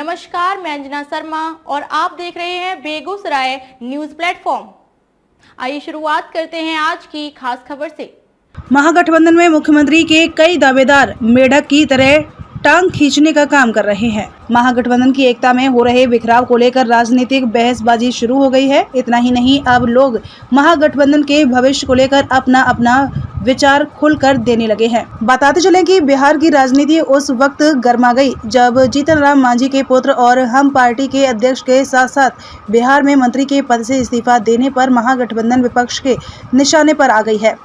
नमस्कार, मैं अंजना शर्मा और आप देख रहे हैं बेगूसराय न्यूज प्लेटफॉर्म। आइए शुरुआत करते हैं आज की खास खबर से। महागठबंधन में मुख्यमंत्री के कई दावेदार मेढक की तरह टांग खींचने का काम कर रहे हैं। महागठबंधन की एकता में हो रहे बिखराव को लेकर राजनीतिक बहसबाजी शुरू हो गई है। इतना ही नहीं, अब लोग महागठबंधन के भविष्य को लेकर अपना अपना विचार खुलकर देने लगे हैं। बताते चलें कि बिहार की राजनीति उस वक्त गर्मा गई जब जीतन राम मांझी के पुत्र और हम पार्टी के अध्यक्ष के साथ साथ बिहार में मंत्री के पद से इस्तीफा देने पर महागठबंधन विपक्ष के निशाने पर आ गई है।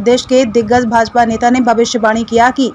देश के दिग्गज भाजपा नेता ने भविष्यवाणी किया कि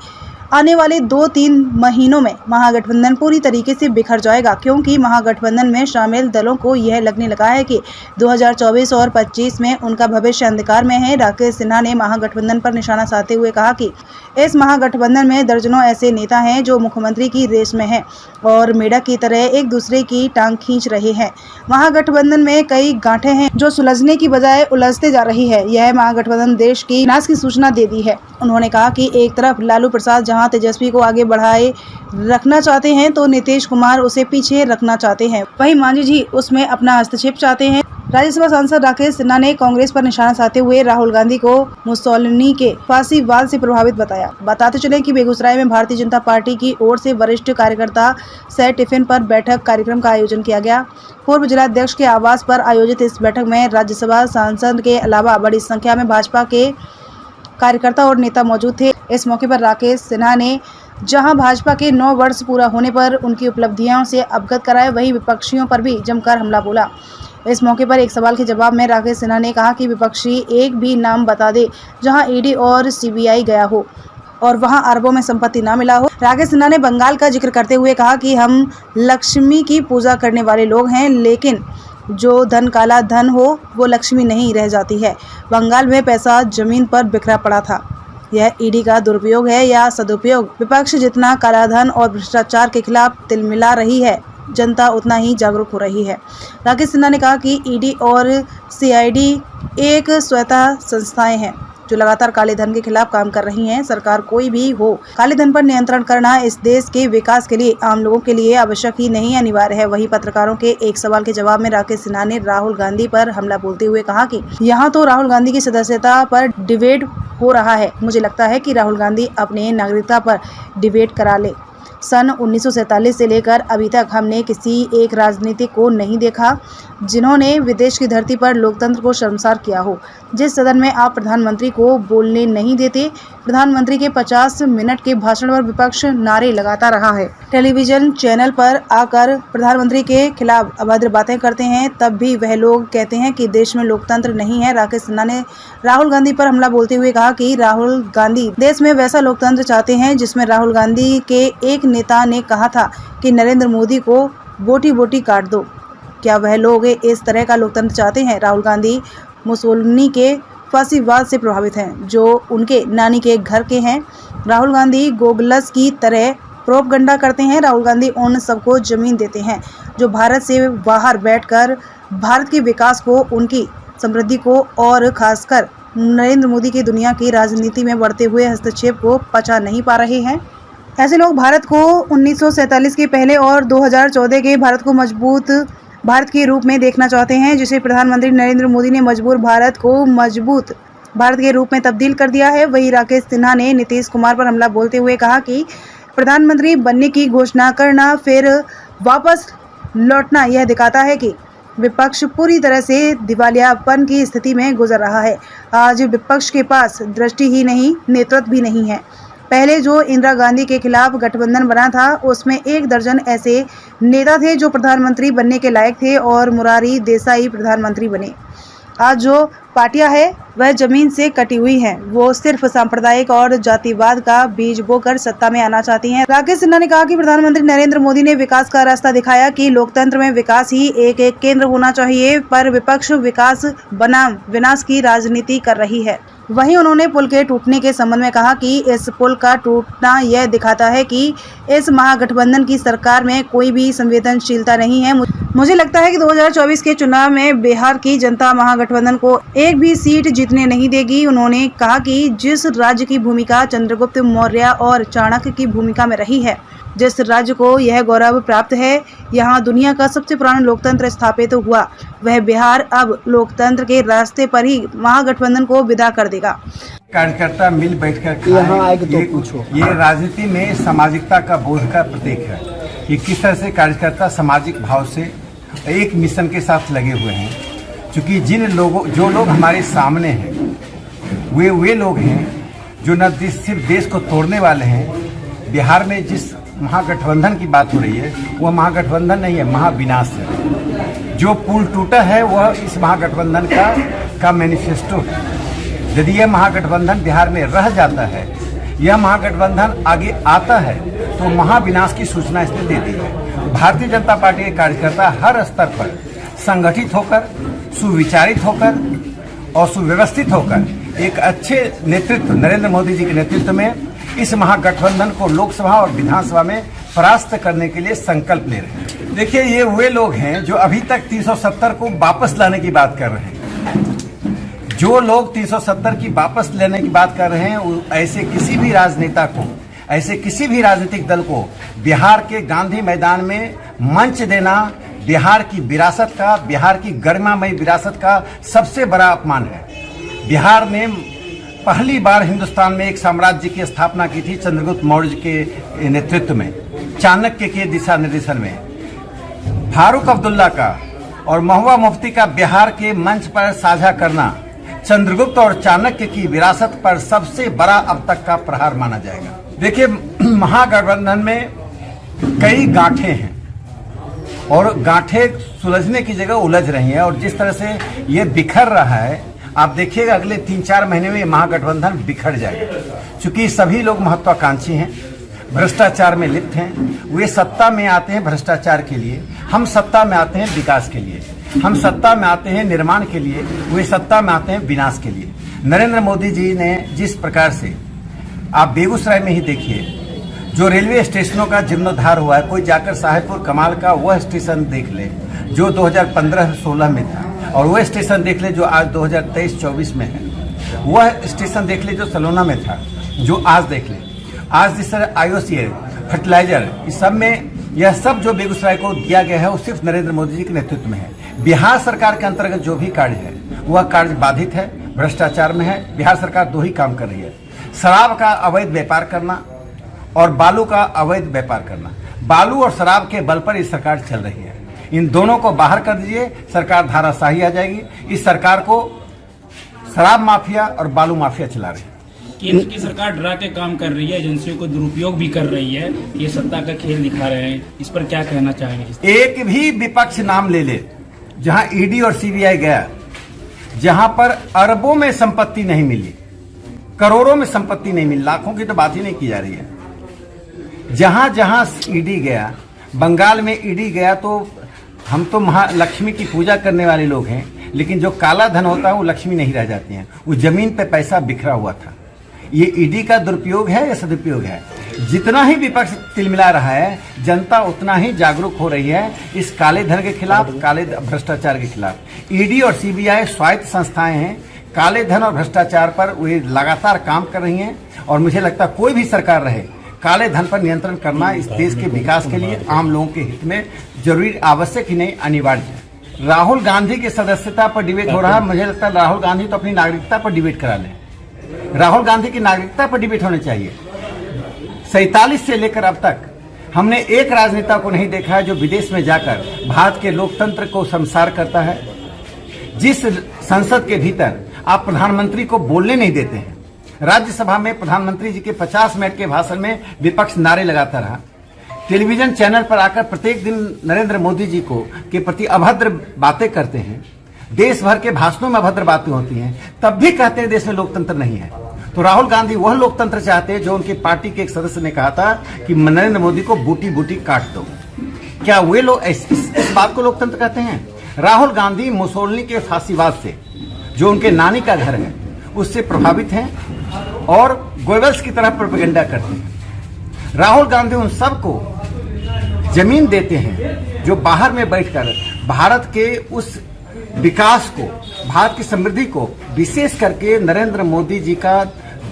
आने वाले 2-3 महीनों में महागठबंधन पूरी तरीके से बिखर जाएगा, क्योंकि महागठबंधन में शामिल दलों को यह लगने लगा है कि 2024 और 25 में उनका भविष्य अंधकार में है। राकेश सिन्हा ने महागठबंधन पर निशाना साधते हुए कहा कि इस महागठबंधन में दर्जनों ऐसे नेता हैं जो मुख्यमंत्री की रेस में हैं और मेढक की तरह एक दूसरे की टांग खींच रहे हैं। महागठबंधन में कई गांठें हैं जो सुलझने की बजाय उलझते जा रही है। यह महागठबंधन देश की विनाश की सूचना दे दी है। उन्होंने कहा कि एक तरफ लालू प्रसाद जहां तेजस्वी को आगे बढ़ाए रखना चाहते हैं तो नीतीश कुमार उसे पीछे रखना चाहते हैं, वहीं मांझी जी उसमें अपना हस्तक्षेप चाहते हैं। राज्यसभा सांसद राकेश सिन्हा ने कांग्रेस पर निशाना साधते हुए राहुल गांधी को मुसोलिनी के फांसीवाद से प्रभावित बताया। बताते चले कि बेगूसराय में भारतीय जनता पार्टी की ओर से वरिष्ठ कार्यकर्ता सह टिफिन पर बैठक कार्यक्रम का आयोजन किया गया। पूर्व जिलाध्यक्ष के आवास पर आयोजित इस बैठक में राज्यसभा सांसद के अलावा बड़ी संख्या में भाजपा के कार्यकर्ता और नेता मौजूद थे। इस मौके पर राकेश सिन्हा ने जहां भाजपा के 9 वर्ष पूरा होने पर उनकी उपलब्धियों से अवगत कराए, वहीं विपक्षियों पर भी जमकर हमला बोला। इस मौके पर एक सवाल के जवाब में राकेश सिन्हा ने कहा कि विपक्षी एक भी नाम बता दे जहां ईडी और सीबीआई गया हो और वहां अरबों में संपत्ति ना मिला हो। राकेश सिन्हा ने बंगाल का जिक्र करते हुए कहा कि हम लक्ष्मी की पूजा करने वाले लोग हैं, लेकिन जो धन काला धन हो वो लक्ष्मी नहीं रह जाती है। बंगाल में पैसा जमीन पर बिखरा पड़ा था। यह ईडी का दुरुपयोग है या सदुपयोग? विपक्ष जितना कालाधन और भ्रष्टाचार के खिलाफ तिलमिला रही है, जनता उतना ही जागरूक हो रही है। राकेश सिन्हा ने कहा कि ईडी और सीआईडी एक स्वतः संस्थाएं हैं जो लगातार काले धन के खिलाफ काम कर रही हैं। सरकार कोई भी हो, काले धन पर नियंत्रण करना इस देश के विकास के लिए, आम लोगों के लिए आवश्यक ही नहीं अनिवार्य है। वहीं पत्रकारों के एक सवाल के जवाब में राकेश सिन्हा ने राहुल गांधी पर हमला बोलते हुए कहा कि यहाँ तो राहुल गांधी की सदस्यता पर डिबेट हो रहा है। मुझे लगता है कि राहुल गांधी अपने नागरिकता पर डिबेट करा ले। सन 1947 से लेकर अभी तक हमने किसी एक राजनीतिक को नहीं देखा जिन्होंने विदेश की धरती पर लोकतंत्र को शर्मसार किया हो। जिस सदन में आप प्रधानमंत्री को बोलने नहीं देते, प्रधानमंत्री के 50 मिनट के भाषण पर विपक्ष नारे लगाता रहा है, टेलीविजन चैनल पर आकर प्रधानमंत्री के खिलाफ अभद्र बातें करते हैं, तब भी वह लोग कहते हैं कि देश में लोकतंत्र नहीं है। राकेश सिन्हा ने राहुल गांधी पर हमला बोलते हुए कहा कि राहुल गांधी देश में वैसा लोकतंत्र चाहते हैं जिसमें राहुल गांधी के एक नेता ने कहा था कि नरेंद्र मोदी को बोटी बोटी काट दो। क्या वह लोग इस तरह का लोकतंत्र चाहते हैं? राहुल गांधी मुसोलिनी के फांसीवाद से प्रभावित हैं जो उनके नानी के घर के हैं। राहुल गांधी गोगलस की तरह प्रोपगंडा करते हैं। राहुल गांधी उन सबको जमीन देते हैं जो भारत से बाहर बैठकर भारत के विकास को, उनकी समृद्धि को और खासकर नरेंद्र मोदी की दुनिया की राजनीति में बढ़ते हुए हस्तक्षेप को पचा नहीं पा रहे हैं। ऐसे लोग भारत को 1947 के पहले और 2014 के भारत को मजबूत भारत के रूप में देखना चाहते हैं, जिसे प्रधानमंत्री नरेंद्र मोदी ने मजबूर भारत को मजबूत भारत के रूप में तब्दील कर दिया है। वहीं राकेश सिन्हा ने नीतीश कुमार पर हमला बोलते हुए कहा कि प्रधानमंत्री बनने की घोषणा करना फिर वापस लौटना यह दिखाता है कि विपक्ष पूरी तरह से दिवालियापन की स्थिति में गुजर रहा है। आज विपक्ष के पास दृष्टि ही नहीं, नेतृत्व भी नहीं है। पहले जो इंदिरा गांधी के खिलाफ गठबंधन बना था उसमें 1 दर्जन ऐसे नेता थे जो प्रधानमंत्री बनने के लायक थे और मोरारजी देसाई प्रधानमंत्री बने। आज जो पार्टियां हैं वह जमीन से कटी हुई हैं। वो सिर्फ सांप्रदायिक और जातिवाद का बीज बोकर सत्ता में आना चाहती हैं। राकेश सिन्हा ने कहा कि प्रधानमंत्री नरेंद्र मोदी ने विकास का रास्ता दिखाया कि लोकतंत्र में विकास ही एक केंद्र होना चाहिए, पर विपक्ष विकास बनाम विनाश की राजनीति कर रही है। वहीं उन्होंने पुल के टूटने के संबंध में कहा कि इस पुल का टूटना यह दिखाता है कि इस महागठबंधन की सरकार में कोई भी संवेदनशीलता नहीं है। मुझे लगता है कि 2024 के चुनाव में बिहार की जनता महागठबंधन को एक भी सीट जीतने नहीं देगी। उन्होंने कहा कि जिस राज्य की भूमिका चंद्रगुप्त मौर्य और चाणक्य की भूमिका में रही है, जिस राज्य को यह गौरव प्राप्त है, यहाँ दुनिया का सबसे पुराना लोकतंत्र स्थापित हुआ, वह बिहार अब लोकतंत्र के रास्ते पर ही महागठबंधन को विदा कर देगा। कार्यकर्ता मिल बैठकर यहाँ आएगा तो पूछो। ये राजनीति में सामाजिकता का बोध का प्रतीक है कि किस तरह से कार्यकर्ता सामाजिक भाव से एक मिशन के साथ लगे हुए हैं। क्योंकि जो लोग हमारे सामने हैं वे लोग हैं जो न सिर्फ देश को तोड़ने वाले हैं। बिहार में जिस महागठबंधन की बात हो रही है वह महागठबंधन नहीं है, महाविनाश है। जो पुल टूटा है वह इस महागठबंधन का मैनिफेस्टो है। यदि यह महागठबंधन बिहार में रह जाता है, यह महागठबंधन आगे आता है तो महाविनाश की सूचना इसने दे दी है। भारतीय जनता पार्टी के कार्यकर्ता हर स्तर पर संगठित होकर, सुविचारित होकर और सुव्यवस्थित होकर एक अच्छे नेतृत्व नरेंद्र मोदी जी के नेतृत्व में इस महागठबंधन को लोकसभा और विधानसभा में परास्त करने के लिए संकल्प ले रहे हैं। देखिए, ये वे लोग हैं जो अभी तक 370 को वापस लाने की बात कर रहे हैं। जो लोग 370 की वापस लेने की बात कर रहे हैं, ऐसे किसी भी राजनेता को, ऐसे किसी भी राजनीतिक दल को बिहार के गांधी मैदान में मंच देना बिहार की विरासत का, बिहार की गरिमामयी विरासत का सबसे बड़ा अपमान है। बिहार ने पहली बार हिंदुस्तान में एक साम्राज्य की स्थापना की थी चंद्रगुप्त मौर्य के नेतृत्व में, चाणक्य के दिशा निर्देशन में। फारूक अब्दुल्ला का और महुआ मुफ्ती का बिहार के मंच पर साझा करना चंद्रगुप्त और चाणक्य की विरासत पर सबसे बड़ा अब तक का प्रहार माना जाएगा। देखिए, महागठबंधन में कई गांठें हैं और गांठें सुलझने की जगह उलझ रही हैं और जिस तरह से ये बिखर रहा है, आप देखिएगा अगले 3-4 महीने में ये महागठबंधन बिखर जाएगा। क्योंकि सभी लोग महत्वाकांक्षी हैं, भ्रष्टाचार में लिप्त हैं। वे सत्ता में आते हैं भ्रष्टाचार के लिए, हम सत्ता में आते हैं विकास के लिए। हम सत्ता में आते हैं निर्माण के लिए, वे सत्ता में आते हैं विनाश के लिए। नरेंद्र मोदी जी ने जिस प्रकार से, आप बेगूसराय में ही देखिए, जो रेलवे स्टेशनों का जीर्णोद्धार हुआ है, कोई जाकर साहेबपुर कमाल का वह स्टेशन देख ले जो 2015-16 में था, और वह स्टेशन देख ले जो आज 2023-24 में है। वह स्टेशन देख ले जो सलोना में था, जो आज देख ले। आज जिस तरह IOCL, फर्टिलाइजर, इस सब में यह सब जो बेगूसराय को दिया गया है वो सिर्फ नरेंद्र मोदी जी के नेतृत्व में है। बिहार सरकार के अंतर्गत जो भी कार्य है वह कार्य बाधित है, भ्रष्टाचार में है। बिहार सरकार 2 ही काम कर रही है, शराब का अवैध व्यापार करना और बालू का अवैध व्यापार करना। बालू और शराब के बल पर ये सरकार चल रही है। इन दोनों को बाहर कर दीजिए, सरकार धाराशाही आ जाएगी। इस सरकार को शराब माफिया और बालू माफिया चला रही है। केंद्र की सरकार डरा के काम कर रही है, एजेंसियों को दुरुपयोग भी कर रही है, ये सत्ता का खेल दिखा रहे हैं। इस पर क्या कहना चाहेंगे? एक भी विपक्ष नाम ले ले जहां ईडी और सीबीआई गया, जहां पर अरबों में संपत्ति नहीं मिली, करोड़ों में संपत्ति नहीं मिली, लाखों की तो बात ही नहीं की जा रही है। जहां जहां ईडी गया, बंगाल में ईडी गया, तो हम तो महालक्ष्मी की पूजा करने वाले लोग हैं, लेकिन जो काला धन होता है वो लक्ष्मी नहीं रह जाती है। वो जमीन पे पैसा बिखरा हुआ था। ये ईडी का दुरुपयोग है या सदुपयोग है? जितना ही विपक्ष तिलमिला रहा है, जनता उतना ही जागरूक हो रही है इस काले धन के खिलाफ, काले भ्रष्टाचार के खिलाफ। ईडी और सीबीआई स्वायत्त संस्थाएं हैं, काले धन और भ्रष्टाचार पर वे लगातार काम कर रही हैं और मुझे लगता है कोई भी सरकार रहे, काले धन पर नियंत्रण करना इस देश के विकास के लिए, आम लोगों के हित में जरूरी, आवश्यक ही नहीं, अनिवार्य है। राहुल गांधी की सदस्यता पर डिबेट हो रहा है। मुझे लगता है राहुल गांधी तो अपनी नागरिकता पर डिबेट करा लें। राहुल गांधी की नागरिकता पर डिबेट होनी चाहिए। 47 से लेकर अब तक हमने एक राजनेता को नहीं देखा है जो विदेश में जाकर भारत के लोकतंत्र को शमशार करता है। जिस संसद के भीतर आप प्रधानमंत्री को बोलने नहीं देते हैं, राज्यसभा में प्रधानमंत्री जी के 50 मिनट के भाषण में विपक्ष नारे लगाता रहा। टेलीविजन चैनल पर आकर प्रत्येक दिन नरेंद्र मोदी जी को के प्रति अभद्र बातें करते हैं। देश भर के भाषणों में अभद्र बातें होती हैं, तब भी कहते हैं देश में लोकतंत्र नहीं है। तो राहुल गांधी वह लोकतंत्र चाहते हैं जो उनकी पार्टी के एक सदस्य ने कहा था कि नरेंद्र मोदी को बूटी बूटी काट दो। क्या वे लोग इस बात को लोकतंत्र कहते हैं? राहुल गांधी मुसोलिनी के फांसीवाद से, जो उनके नानी का घर है, उससे प्रभावित हैं और गोएबल्स की तरह प्रोपेगेंडा करते हैं। राहुल गांधी उन सबको जमीन देते हैं जो बाहर में बैठकर भारत के उस विकास को, भारत की समृद्धि को, विशेष करके नरेंद्र मोदी जी का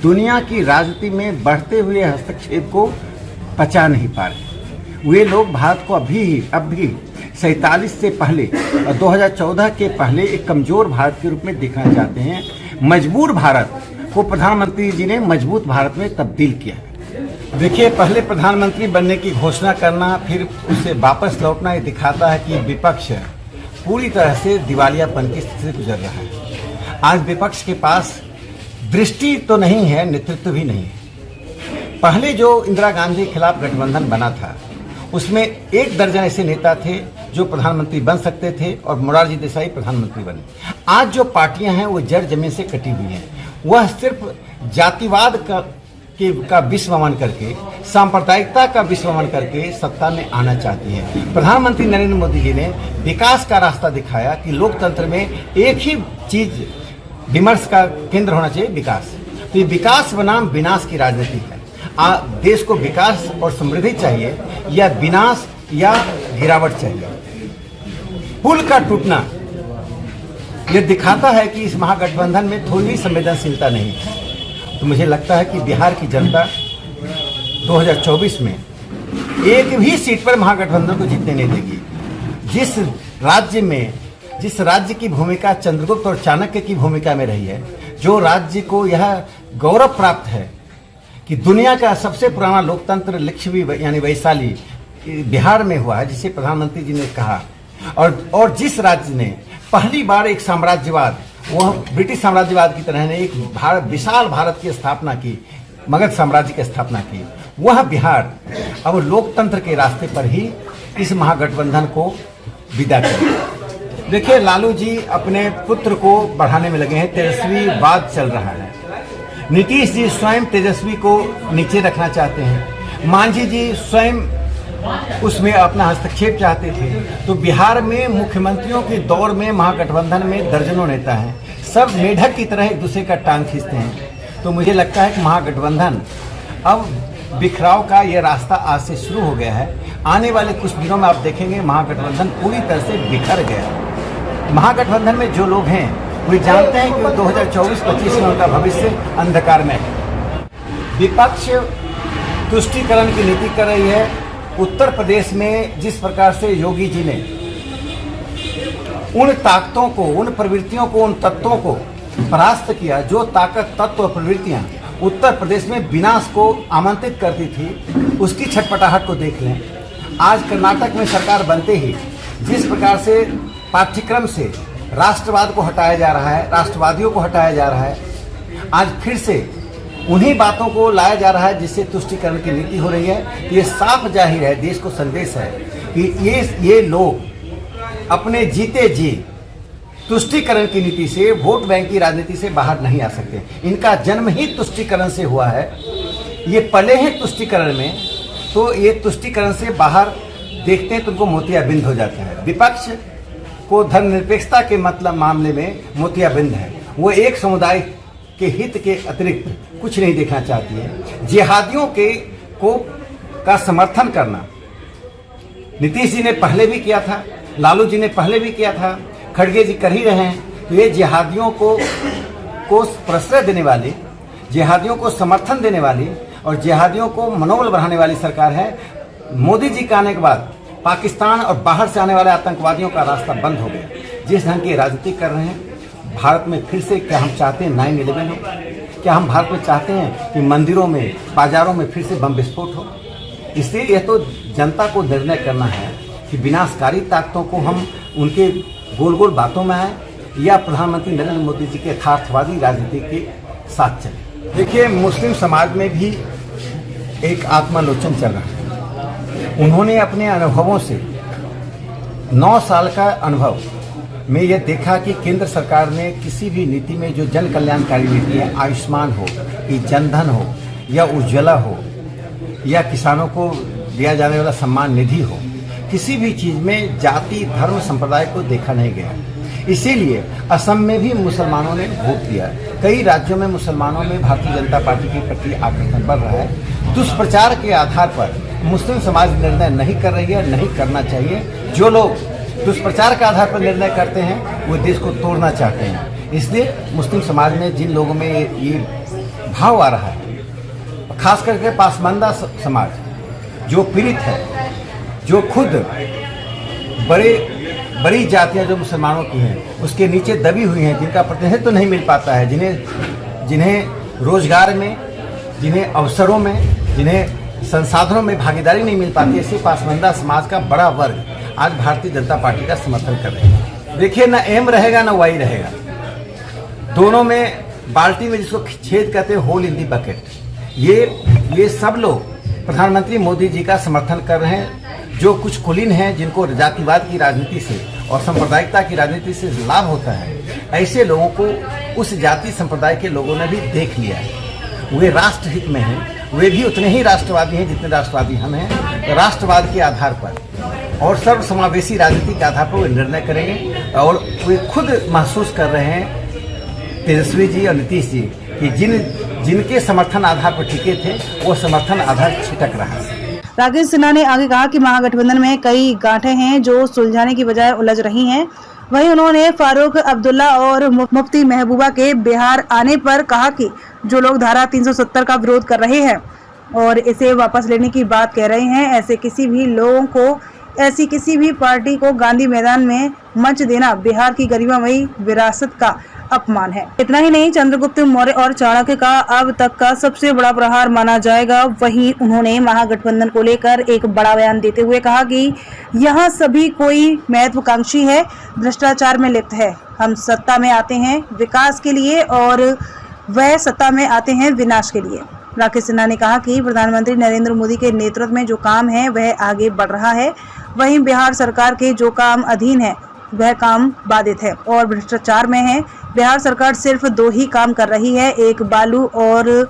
दुनिया की राजनीति में बढ़ते हुए हस्तक्षेप को पचा नहीं पा रहे। वे लोग भारत को अब भी 47 से पहले और 2014 के पहले एक कमजोर भारत के रूप में देखना चाहते हैं। मजबूर भारत को प्रधानमंत्री जी ने मजबूत भारत में तब्दील किया। देखिए, पहले प्रधानमंत्री बनने की घोषणा करना, फिर उससे वापस लौटना, ये दिखाता है कि विपक्ष पूरी तरह से दिवालियापन की स्थिति से गुजर रहा है। आज विपक्ष के पास दृष्टि तो नहीं है, नेतृत्व भी नहीं है। पहले जो इंदिरा गांधी के खिलाफ गठबंधन बना था, उसमें 1 दर्जन ऐसे नेता थे जो प्रधानमंत्री बन सकते थे और मोरारजी देसाई प्रधानमंत्री बने। आज जो पार्टियां हैं वो जड़ जमीन से कटी हुई हैं। वह सिर्फ जातिवाद का विस्मरण करके, सांप्रदायिकता का विस्मरण करके सत्ता में आना चाहती है। प्रधानमंत्री नरेंद्र मोदी जी ने विकास का रास्ता दिखाया कि लोकतंत्र में एक ही चीज विमर्श का केंद्र होना चाहिए, विकास। तो ये विकास बनाम विनाश की राजनीति है। देश को विकास और समृद्धि चाहिए या विनाश या गिरावट चाहिए। पुल का टूटना यह दिखाता है कि इस महागठबंधन में थोड़ी भी संवेदनशीलता नहीं है। तो मुझे लगता है कि बिहार की जनता 2024 में एक भी सीट पर महागठबंधन को जीतने नहीं देगी। जिस राज्य की भूमिका चंद्रगुप्त और चाणक्य की भूमिका में रही है, जो राज्य को यह गौरव प्राप्त है कि दुनिया का सबसे पुराना लोकतंत्र लिच्छवी यानी वैशाली बिहार में हुआ है, जिसे प्रधानमंत्री जी ने कहा, और जिस राज्य ने पहली बार एक साम्राज्यवाद, वह ब्रिटिश साम्राज्यवाद की तरह ने एक विशाल भारत की स्थापना की, मगध साम्राज्य की स्थापना की, वह बिहार अब लोकतंत्र के रास्ते पर ही इस महागठबंधन को विदा करे। देखिए, लालू जी अपने पुत्र को बढ़ाने में लगे हैं, तेजस्वीवाद चल रहा है। नीतीश जी स्वयं तेजस्वी को नीचे रखना चाहते हैं। मांझी जी स्वयं उसमें अपना हस्तक्षेप चाहते थे। तो बिहार में मुख्यमंत्रियों के दौर में महागठबंधन में दर्जनों नेता हैं, सब मेढक की तरह एक दूसरे का टांग खींचते हैं। तो मुझे लगता है कि महागठबंधन अब बिखराव का ये रास्ता आज से शुरू हो गया है। आने वाले कुछ दिनों में आप देखेंगे महागठबंधन पूरी तरह से बिखर गया। महागठबंधन में जो लोग हैं वे जानते हैं कि 2024-25 में उनका भविष्य अंधकार में है। विपक्ष तुष्टीकरण की नीति कर रही है। उत्तर प्रदेश में जिस प्रकार से योगी जी ने उन ताकतों को, उन प्रवृत्तियों को, उन तत्वों को परास्त किया, जो ताकत, तत्व और प्रवृत्तियां उत्तर प्रदेश में विनाश को आमंत्रित करती थी, उसकी छटपटाहट को देख लें। आज कर्नाटक में सरकार बनते ही जिस प्रकार से पाठ्यक्रम से राष्ट्रवाद को हटाया जा रहा है, राष्ट्रवादियों को हटाया जा रहा है, आज फिर से उन्हीं बातों को लाया जा रहा है जिससे तुष्टीकरण की नीति हो रही है। ये साफ जाहिर है, देश को संदेश है कि ये लोग अपने जीते जी तुष्टीकरण की नीति से, वोट बैंक की राजनीति से बाहर नहीं आ सकते। इनका जन्म ही तुष्टीकरण से हुआ है। ये पले हैं तुष्टीकरण में, तो ये तुष्टीकरण से बाहर देखते हैं तो उनको मोतियाबिंद हो जाता है। विपक्ष को धर्मनिरपेक्षता के मतलब मामले में मोतियाबिंद है। वो एक समुदाय के हित के अतिरिक्त कुछ नहीं देखना चाहती है। जिहादियों का समर्थन करना नीतीश जी ने पहले भी किया था, लालू जी ने पहले भी किया था, खड़गे जी कर ही रहे हैं। तो ये जिहादियों को प्रश्रय देने वाली, जिहादियों को समर्थन देने वाली और जिहादियों को मनोबल बढ़ाने वाली सरकार है। मोदी जी के आने के बाद पाकिस्तान और बाहर से आने वाले आतंकवादियों का रास्ता बंद हो गया। जिस ढंग की राजनीति कर रहे हैं, भारत में फिर से क्या हम चाहते हैं 9/11 हो? क्या हम भारत में चाहते हैं कि मंदिरों में, बाजारों में फिर से बम विस्फोट हो? इसलिए यह तो जनता को निर्णय करना है कि विनाशकारी ताकतों को हम उनके गोल गोल बातों में आए या प्रधानमंत्री नरेंद्र मोदी जी के यथार्थवादी राजनीति के साथ चले। देखिए, मुस्लिम समाज में भी एक आत्मालोचन चल रहा है। उन्होंने अपने अनुभवों से 9 साल का अनुभव में यह देखा कि केंद्र सरकार ने किसी भी नीति में जो जन कल्याणकारी नीति है, आयुष्मान हो, कि जनधन हो या उज्ज्वला हो या किसानों को दिया जाने वाला सम्मान निधि हो, किसी भी चीज़ में जाति, धर्म, संप्रदाय को देखा नहीं गया। इसीलिए असम में भी मुसलमानों ने वोट दिया। कई राज्यों में मुसलमानों में भारतीय जनता पार्टी के प्रति आकर्षण बढ़ रहा है। दुष्प्रचार के आधार पर मुस्लिम समाज निर्णय नहीं कर रही है, नहीं करना चाहिए। जो लोग दुष्प्रचार के आधार पर निर्णय करते हैं वो देश को तोड़ना चाहते हैं। इसलिए मुस्लिम समाज में जिन लोगों में ये भाव आ रहा है, खास करके पासमानदा समाज जो पीड़ित है, जो खुद बड़ी जातियां जो मुसलमानों की हैं उसके नीचे दबी हुई हैं, जिनका प्रतिनिधित्व तो नहीं मिल पाता है, जिन्हें रोजगार में, जिन्हें अवसरों में, जिन्हें संसाधनों में भागीदारी नहीं मिल पाती, ऐसे पासमानदा समाज का बड़ा वर्ग आज भारतीय जनता पार्टी का समर्थन कर रहे हैं। देखिए, ना एम रहेगा ना वाई रहेगा, दोनों में बाल्टी में जिसको छेद कहते हैं, होल इन दी बकेट। ये सब लोग प्रधानमंत्री मोदी जी का समर्थन कर रहे हैं। जो कुछ कुलीन हैं, जिनको जातिवाद की राजनीति से और सांप्रदायिकता की राजनीति से लाभ होता है, ऐसे लोगों को उस जाति संप्रदाय के लोगों ने भी देख लिया है। वे राष्ट्रहित में हैं, वे भी उतने ही राष्ट्रवादी हैं जितने राष्ट्रवादी हम हैं। राष्ट्रवाद के आधार पर और सर्वसमावेशी राजनीति के आधार पर वे निर्णय करेंगे। और वे खुद महसूस कर रहे हैं, तेजस्वी जी और नीतीश जी, कि जिनके समर्थन आधार पर टिके थे, वो समर्थन आधार छिटक रहा है। राकेश सिन्हा ने आगे कहा कि महागठबंधन में कई गांठें हैं जो सुलझाने की बजाय उलझ रही हैं। वहीं उन्होंने फारूक अब्दुल्ला और मुफ्ती महबूबा के बिहार आने पर कहा कि जो लोग धारा 370 का विरोध कर रहे हैं और इसे वापस लेने की बात कह रहे हैं, ऐसे किसी भी लोगों को, ऐसी किसी भी पार्टी को गांधी मैदान में मंच देना बिहार की गरिमामयी विरासत का अपमान है। इतना ही नहीं, चंद्रगुप्त मौर्य और चाणक्य का अब तक का सबसे बड़ा प्रहार माना जाएगा। वहीं उन्होंने महागठबंधन को लेकर एक बड़ा बयान देते हुए कहा कि यहाँ सभी कोई महत्वाकांक्षी है, भ्रष्टाचार में लिप्त है। हम सत्ता में आते हैं विकास के लिए और वह सत्ता में आते हैं विनाश के लिए। राकेश सिन्हा ने कहा कि प्रधानमंत्री नरेंद्र मोदी के नेतृत्व में जो काम है वह आगे बढ़ रहा है, वहीं बिहार सरकार के जो काम अधीन है वह काम बाधित है और भ्रष्टाचार में है। बिहार सरकार सिर्फ 2 ही काम कर रही है, एक बालू और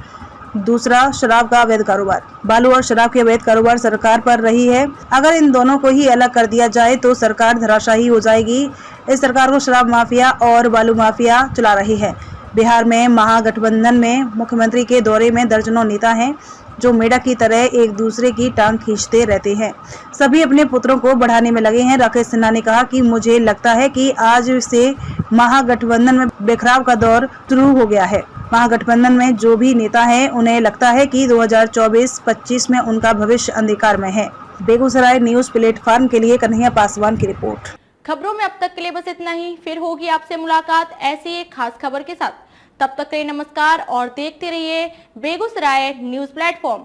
दूसरा शराब का अवैध कारोबार। बालू और शराब के अवैध कारोबार सरकार पर रही है। अगर इन दोनों को ही अलग कर दिया जाए तो सरकार धराशायी हो जाएगी। इस सरकार को शराब माफिया और बालू माफिया चला रही है। बिहार में महागठबंधन में मुख्यमंत्री के दौरे में दर्जनों नेता हैं जो मेढक की तरह एक दूसरे की टांग खींचते रहते हैं। सभी अपने पुत्रों को बढ़ाने में लगे हैं। राकेश सिन्हा ने कहा कि मुझे लगता है कि आज से महागठबंधन में बिखराव का दौर शुरू हो गया है। महागठबंधन में जो भी नेता हैं उन्हें लगता है कि 2024-25 में उनका भविष्य अंधकार में है। बेगूसराय न्यूज प्लेटफॉर्म के लिए कन्हैया पासवान की रिपोर्ट। खबरों में अब तक के लिए बस इतना ही। फिर होगी आपसे मुलाकात ऐसी एक खास खबर के साथ। तब तक के लिए नमस्कार और देखते रहिए बेगूसराय न्यूज प्लेटफॉर्म।